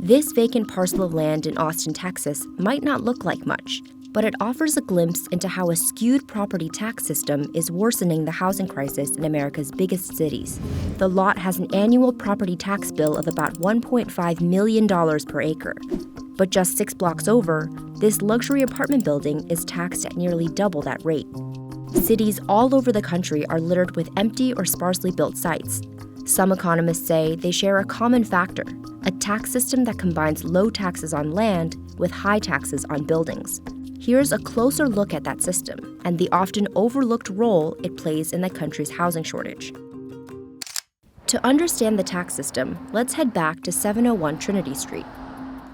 This vacant parcel of land in Austin, Texas might not look like much, but it offers a glimpse into how a skewed property tax system is worsening the housing crisis in America's biggest cities. The lot has an annual property tax bill of about $1.5 million per acre. But just 6 blocks over, this luxury apartment building is taxed at nearly double that rate. Cities all over the country are littered with empty or sparsely built sites. Some economists say they share a common factor, a tax system that combines low taxes on land with high taxes on buildings. Here's a closer look at that system and the often overlooked role it plays in the country's housing shortage. To understand the tax system, let's head back to 701 Trinity Street.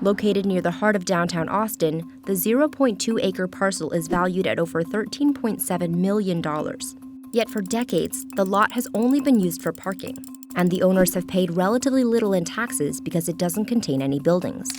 Located near the heart of downtown Austin, the 0.2-acre parcel is valued at over $13.7 million. Yet for decades, the lot has only been used for parking, and the owners have paid relatively little in taxes because it doesn't contain any buildings.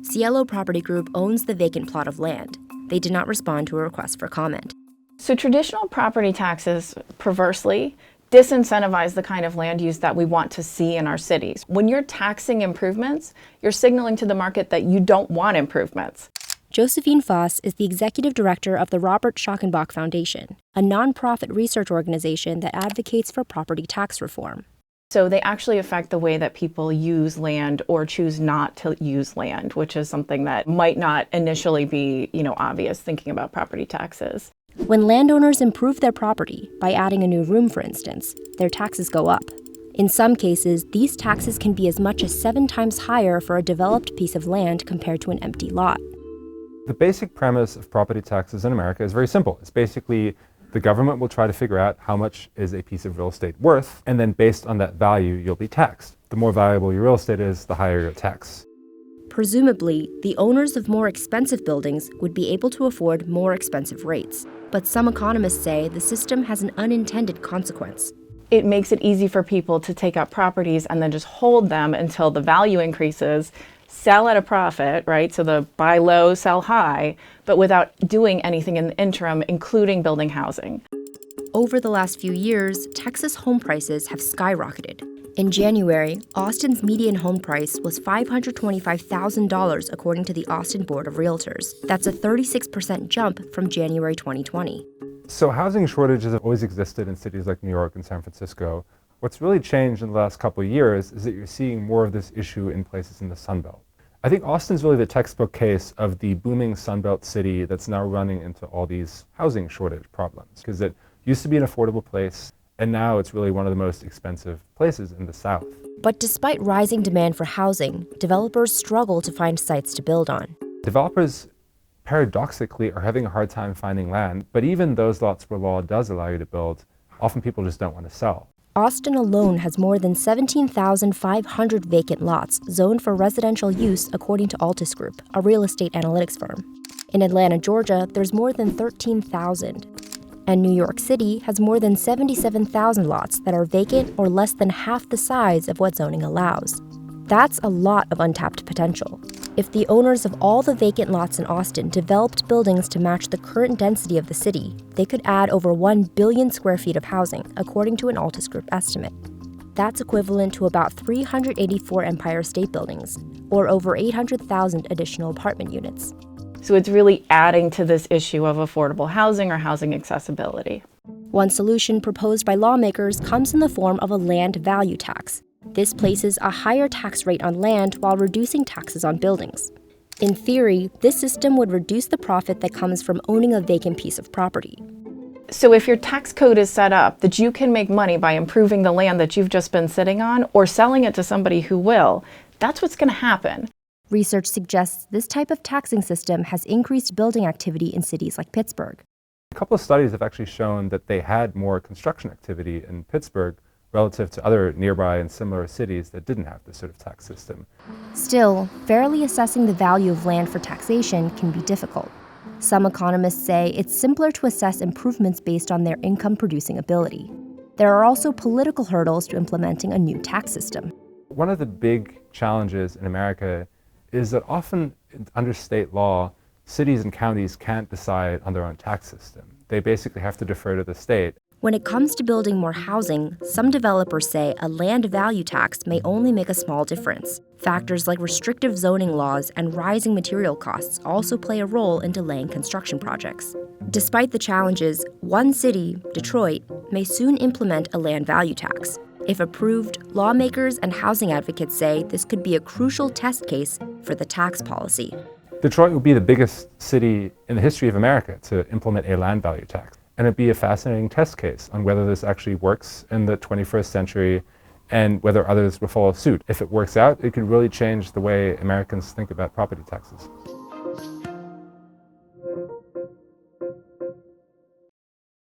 Cielo Property Group owns the vacant plot of land. They did not respond to a request for comment. So traditional property taxes, perversely, disincentivize the kind of land use that we want to see in our cities. When you're taxing improvements, you're signaling to the market that you don't want improvements. Josephine Foss is the executive director of the Robert Schockenbach Foundation, a nonprofit research organization that advocates for property tax reform. So they actually affect the way that people use land or choose not to use land, which is something that might not initially be, obvious thinking about property taxes. When landowners improve their property by adding a new room, for instance, their taxes go up. In some cases, these taxes can be as much as 7 times higher for a developed piece of land compared to an empty lot. The basic premise of property taxes in America is very simple. It's basically the government will try to figure out how much is a piece of real estate worth, and then based on that value, you'll be taxed. The more valuable your real estate is, the higher your tax. Presumably, the owners of more expensive buildings would be able to afford more expensive rates. But some economists say the system has an unintended consequence. It makes it easy for people to take out properties and then just hold them until the value increases, sell at a profit, right? So the buy low, sell high, but without doing anything in the interim, including building housing. Over the last few years, Texas home prices have skyrocketed. In January, Austin's median home price was $525,000 according to the Austin Board of Realtors. That's a 36% jump from January 2020. So housing shortages have always existed in cities like New York and San Francisco. What's really changed in the last couple of years is that you're seeing more of this issue in places in the Sun Belt. I think Austin's really the textbook case of the booming Sun Belt city that's now running into all these housing shortage problems, because it used to be an affordable place, and now it's really one of the most expensive places in the South. But despite rising demand for housing, developers struggle to find sites to build on. Developers, paradoxically, are having a hard time finding land, but even those lots where law does allow you to build, often people just don't want to sell. Austin alone has more than 17,500 vacant lots zoned for residential use according to Altus Group, a real estate analytics firm. In Atlanta, Georgia, there's more than 13,000. And New York City has more than 77,000 lots that are vacant or less than half the size of what zoning allows. That's a lot of untapped potential. If the owners of all the vacant lots in Austin developed buildings to match the current density of the city, they could add over 1 billion square feet of housing, according to an Altus Group estimate. That's equivalent to about 384 Empire State Buildings, or over 800,000 additional apartment units. So it's really adding to this issue of affordable housing or housing accessibility. One solution proposed by lawmakers comes in the form of a land value tax. This places a higher tax rate on land while reducing taxes on buildings. In theory, this system would reduce the profit that comes from owning a vacant piece of property. So if your tax code is set up that you can make money by improving the land that you've just been sitting on or selling it to somebody who will, that's what's going to happen. Research suggests this type of taxing system has increased building activity in cities like Pittsburgh. A couple of studies have actually shown that they had more construction activity in Pittsburgh relative to other nearby and similar cities that didn't have this sort of tax system. Still, fairly assessing the value of land for taxation can be difficult. Some economists say it's simpler to assess improvements based on their income-producing ability. There are also political hurdles to implementing a new tax system. One of the big challenges in America is that often under state law, cities and counties can't decide on their own tax system. They basically have to defer to the state. When it comes to building more housing, some developers say a land value tax may only make a small difference. Factors like restrictive zoning laws and rising material costs also play a role in delaying construction projects. Despite the challenges, one city, Detroit, may soon implement a land value tax. If approved, lawmakers and housing advocates say this could be a crucial test case for the tax policy. Detroit will be the biggest city in the history of America to implement a land value tax. And it'd be a fascinating test case on whether this actually works in the 21st century and whether others will follow suit. If it works out, it could really change the way Americans think about property taxes.